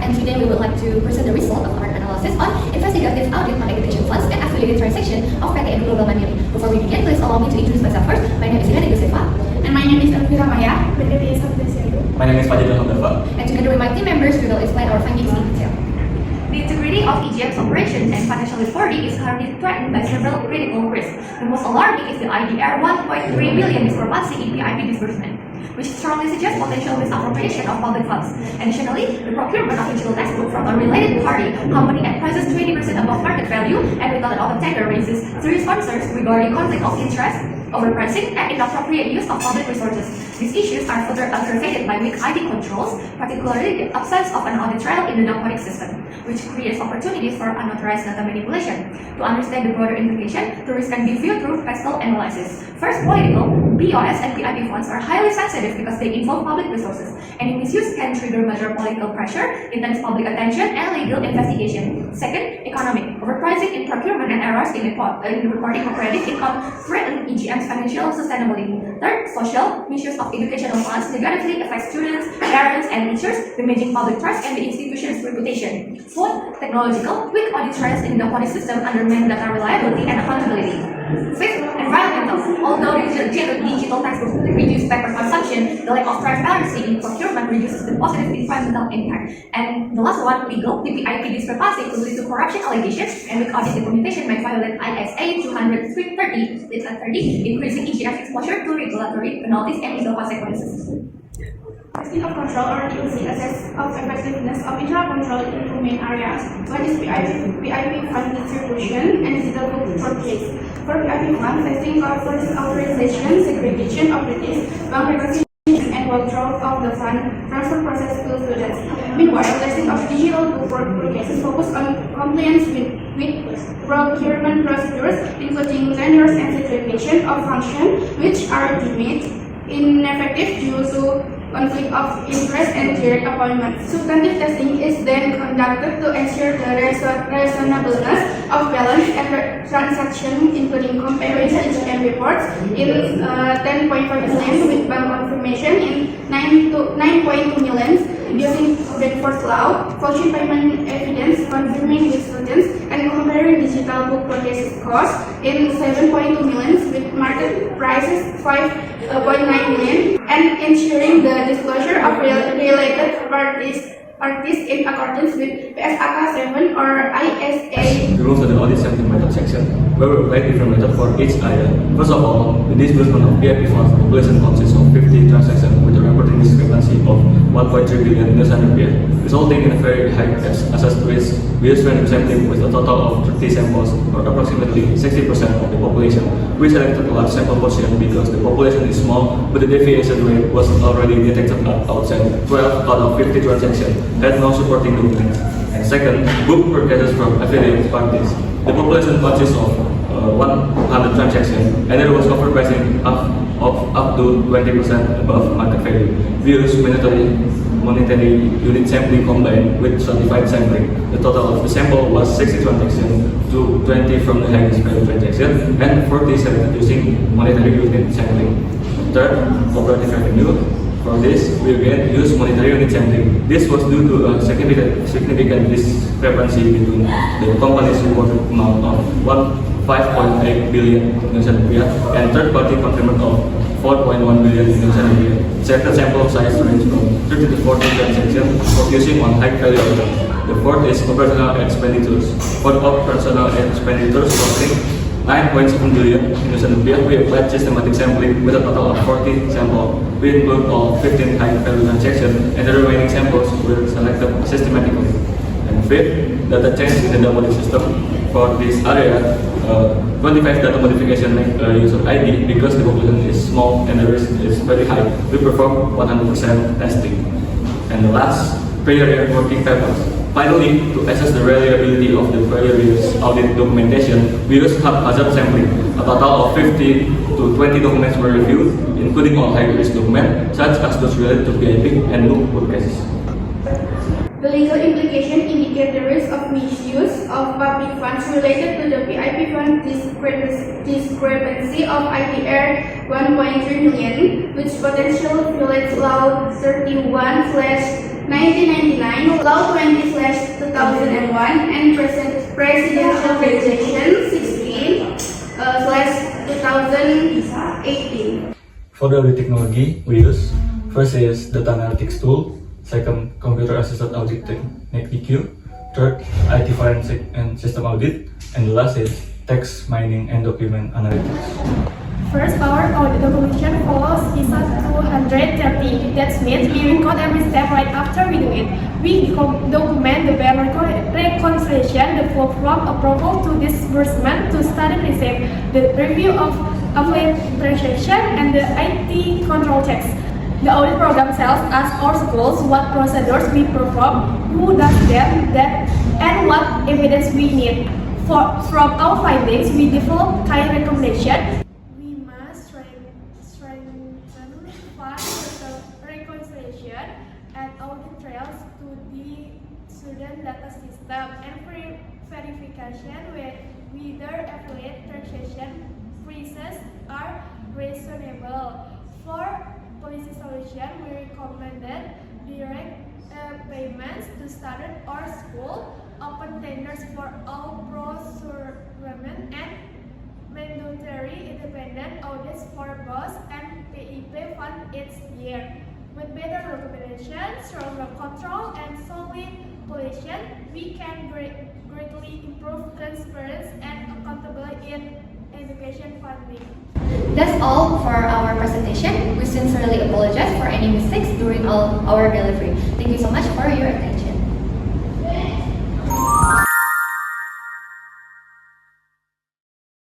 and today we would like to present the result of our analysis on investigative audit on aggregation funds and affiliated transaction of PT and Global Mandiri. Before we begin, please allow me to introduce myself first. My name is Ina Josefa. And my name is Elvira Maya. My name is Fajidul Hamdafa. And together with my team members, we will explain our findings in detail. The integrity of EGM's operations and financial reporting is currently threatened by several critical risks. The most alarming is the IDR 1.3 billion discrepancy in PIP disbursement, which strongly suggests potential misappropriation of public funds. Additionally, the procurement of digital textbook from a related party company at prices 20% above market value and without an open tender raises serious concerns regarding conflict of interest, overpricing, and inappropriate use of public resources. These issues are further aggravated by weak ID controls, particularly the absence of an audit trail in the document system, which creates opportunities for unauthorized data manipulation. To understand the broader implication, the risk can be viewed through textual analysis. First, political, BOS and PIP funds are highly sensitive because they involve public resources. Any misuse can trigger major political pressure, intense public attention, and legal investigation. Second, economic, overpricing in procurement and errors in the reporting of credit income threaten EGM's financial sustainability. Third, social, misuse of educational funds negatively affect students, parents, and teachers, damaging public trust and the institution's reputation. Fourth, technological, weak audit trails in the document system undermine data reliability and accountability. Fifth, environmental, although digital textbooks reduce paper consumption, the lack of transparency in procurement reduces the positive environmental impact. And the last one, legal, the PIP discrepancy could lead to corruption allegations, and weak audit documentation might violate ISA 230, increasing EGF exposure to regulatory penalties and legal consequences. Testing of control or TOC assess of effectiveness of internal control in two main areas. One is PIP fund distribution and digital book purchase. For PIP fund, testing covers authorization, segregation of duties, bank reconciliation, and withdrawal of the fund transfer process to students. Meanwhile, testing of digital book purchases focus on compliance with procurement procedures, including tenders and segregation of functions which are deemed ineffective due to conflict of interest and direct appointment. Substantive testing is then conducted to ensure the reasonableness of balance and transaction, including comparing EGM reports in 10.5 million with bank confirmation in 9.2 million using Bedford's law, false payment evidence confirming with students, and comparing digital book purchase costs in 7.2 million with market prices 5.9 million, and ensuring the disclosure of related parties in accordance with PSAK 7 or ISA. We move to the audit sampling method section, where we apply different methods for each area. First of all, the disbursement of PIP funds population consists of 50 transactions with a reporting discrepancy of 1.3 billion Indonesian rupiah, resulting in a very high assessed risk. We use random sampling with a total of 30 samples, or approximately 60% of the population. We selected a large sample portion because the population is small, but the deviation rate was already detected outside. 12 out of 50 transactions had no supporting documents. And second, book purchases from affiliated parties. The population consists of 100 transactions, and there was overpricing up to 20% above market value. We use monetary unit sampling combined with certified sampling. The total of the sample was 60 transactions, to 20 from the highest value transaction, and 40 selected using monetary unit sampling. Third, operating revenue. For this, we again use monetary unit sampling. This was due to a significant discrepancy between the company's reported amount of 5.8 billion Indonesian rupiah and third-party confirmation of 4.1 billion Indonesian rupiah. Selected sample size range from 30 to 40 transactions, focusing on high value items. The fourth is operational expenditures. For operational expenditures totaling 9.7 billion Indonesian rupiah, we applied systematic sampling with a total of 40 samples. We include all 15 high-value transactions, and the remaining samples were selected systematically. And fifth, data change in the document system. For this area, 25 data modification make user ID because the population is small and the risk is very high. We perform 100% testing. And the last, prior year working papers. Finally, to assess the reliability of the prior year's audit documentation, we use haphazard sampling. A total of 50 to 20 documents were reviewed, including all high-risk documents, such as those related to PIP and book cases. The legal implication indicate the risk of misuse of public funds related to the PIP fund discrepancy of IDR 1.3 million, which potentially violates Law 31/20 1999, Law 20/2001, and Presidential Regulation 16/2018. For the audit technology we use, first is data analytics tool, second computer assisted audit technique EQ, third IT forensic and system audit, and the last is text mining and document analytics. First, our audit documentation follows ISO 230. That means we record every step right after we do it. We document the bank reconciliation, the flow from approval to disbursement to study receipt, the review of applicant transaction, and the IT control checks. The audit program tells us our schools what procedures we perform, who does them, and what evidence we need. From our findings, we develop kind recommendation. We must strengthen fund reconciliation and audit trails to the student data system and verification whether affiliate transaction prices are reasonable. For policy solution, we recommended direct payments to student or school, open tenders for all procurement, and mandatory independent audits for both and PIP fund each year. With better documentation, stronger control, and solid policy, we can greatly improve transparency and accountability in education funding. That's all for our presentation. We sincerely apologize for any mistakes during our delivery. Thank you so much for your attention.